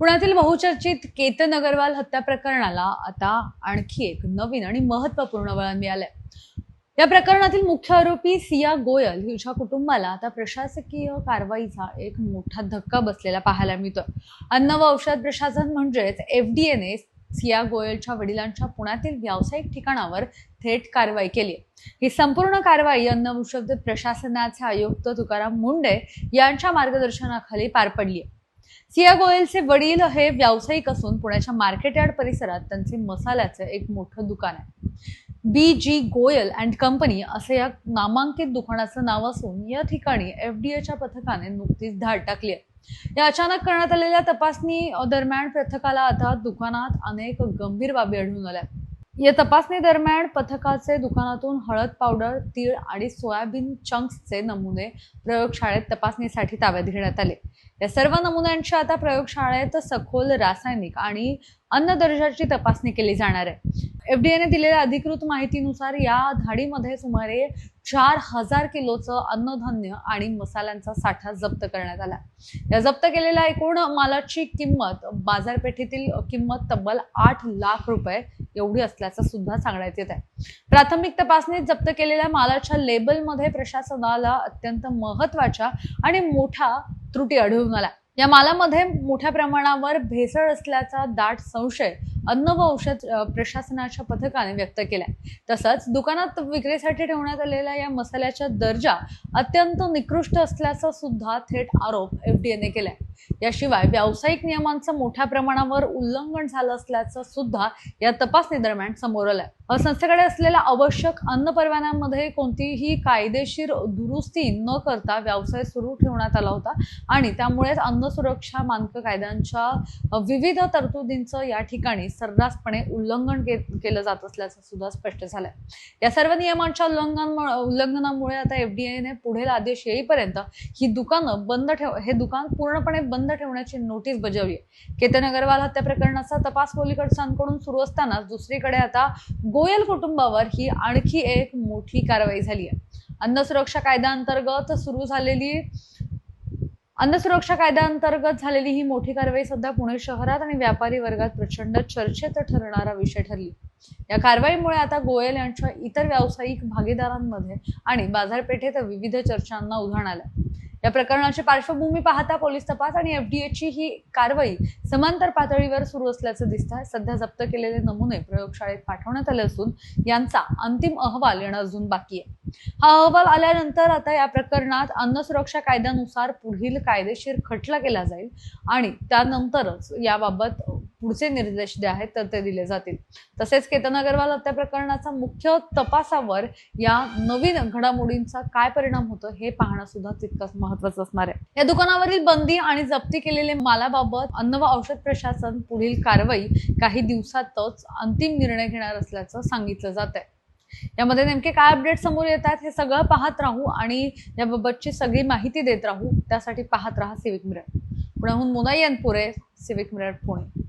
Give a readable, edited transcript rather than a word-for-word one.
पुण्यातील बहुचर्चित केतन अगरवाल हत्या प्रकरणाला आता आणखी एक नवीन आणि महत्त्वपूर्ण वळण मिळालंय। या प्रकरणातील मुख्य आरोपी सिया गोयल हिच्या कुटुंबाला आता प्रशासकीय कारवाईचा एक मोठा धक्का बसलेला पाहायला मिळतोय। अन्न व औषध प्रशासन म्हणजेच एफडीएने सिया गोयलच्या वडिलांच्या पुण्यातील व्यावसायिक ठिकाणावर थेट कारवाई केली। ही संपूर्ण कारवाई अन्न व औषध प्रशासनाचे आयुक्त तुकाराम मुंडे यांच्या मार्गदर्शनाखाली पार पडली आहे। सिया गोयलचे वडील हे व्यावसायिक असून पुण्याच्या मार्केट यार्ड परिसरात त्यांचे मसाल्याचे एक मोठं दुकान आहे। BG गोयल अँड कंपनी असे या नामांकित दुकानाचं नाव असून या ठिकाणी एफडीएच्या पथकाने नुकतीच धाड टाकली आहे। या अचानक करण्यात आलेल्या तपासणी दरम्यान पथकाला आता दुकानात अनेक गंभीर बाबी आढळून आल्या। या तपासणी दरम्यान पथकाचे दुकानातून हळद पावडर, तीळ आणि सोयाबीन चंक्सचे नमुने प्रयोगशाळेत तपासणीसाठी ताब्यात घेण्यात आले। या सर्व नमुन्यांची आता प्रयोगशाळेत सखोल रासायनिक आणि अन्न दर्जाची तपासणी केली जाणार आहे। एफडीएने दिलेल्या अधिकृत माहितीनुसार या धाडीमध्ये सुमारे 4000 किलोचं अन्नधान्य आणि मसाल्यांचा साठा जप्त करण्यात आला। या जप्त केलेल्या एकूण मालाची किंमत बाजारपेठेतील किंमत तब्बल 8 लाख रुपये एवढी असल्याचं सुद्धा सांगण्यात येत आहे। प्राथमिक तपासणीत जप्त केलेल्या मालाच्या लेबलमध्ये प्रशासनाला अत्यंत महत्त्वाच्या आणि मोठा त्रुटी आढळून आल्या। या मालामध्ये मोठ्या प्रमाणावर भेसळ असल्याचा दाट संशय अन्न व औषध प्रशासनाच्या पथकाने व्यक्त केलाय। तसंच दुकानात विक्रीसाठी ठेवण्यात आलेल्या या मसाल्याचा दर्जा अत्यंत निकृष्ट असल्याचा सुद्धा थेट आरोप एफडीएने केलाय। याशिवाय व्यावसायिक नियमांचं मोठ्या प्रमाणावर उल्लंघन झालं असल्याचं सुद्धा या तपासणी दरम्यान समोर आलंय। संस्थेकडे असलेल्या आवश्यक अन्न परवान्यांमध्ये कोणतीही कायदेशीर दुरुस्ती न करता व्यवसाय सुरू ठेवण्यात आला होता आणि त्यामुळेच अन्न सुरक्षा मानक कायद्यांच्या विविध तरतुदींचं या ठिकाणी सर्रासपणे उल्लंघन केलं जात असल्याचं सुद्धा स्पष्ट झालंय। या सर्व नियमांच्या उल्लंघनामुळे आता एफडीएने पुढील आदेश येईपर्यंत हे दुकान पूर्णपणे बंद ठेवण्याची नोटीस बजावली आहे। केतन अगरवाल हत्या प्रकरणाचा तपास पोलिसांकडून सुरू असताना दुसरीकडे आता गोयल कुटुंबावर ही आणखी एक मोठी कारवाई झाली आहे। अन्न सुरक्षा कायद्याअंतर्गत झालेली ही मोठी कारवाई सध्या पुणे शहरात आणि व्यापारी वर्गात प्रचंड चर्चेत ठरणारा विषय ठरली। या कारवाईमुळे आता गोयल यांच्या इतर व्यावसायिक भागीदारांमध्ये आणि बाजारपेठेत विविध चर्चांना उधाण आलं। या प्रकरणाची पार्श्वभूमी पाहता पोलीस तपास आणि एफडीएची ही कारवाई समांतर पातळीवर सुरू असल्याचं दिसतंय। सध्या जप्त केलेले नमुने प्रयोगशाळेत पाठवण्यात आले असून यांचा अंतिम अहवाल येणं अजून बाकी आहे। हा अहवाल आल्यानंतर आता या प्रकरणात अन्न सुरक्षा कायद्यानुसार पुढील कायदेशीर खटला केला जाईल आणि त्यानंतरच याबाबत पुढचे निर्देश जे आहेत तर ते दिले जातील। तसेच केतन अगरवाल हत्या प्रकरणाचा मुख्य तपासावर या नवीन घडामोडींचा काय परिणाम होतो हे पाहणं सुद्धा तितकंच महत्त्वाचं असणार आहे। या दुकानावरील बंदी आणि जप्ती केलेले मालाबाबत अन्न व औषध प्रशासन पुढील कारवाई काही दिवसातच अंतिम निर्णय घेणार असल्याचं सांगितलं जात आहे। यामध्ये नेमके काय अपडेट समोर येतात हे सगळं पाहत राहू आणि याबाबतची सगळी माहिती देत राहू। त्यासाठी पाहत राहा सिविक मिरर। पुण्याहून मोना यनपुरे, सिविक मिरर पुणे।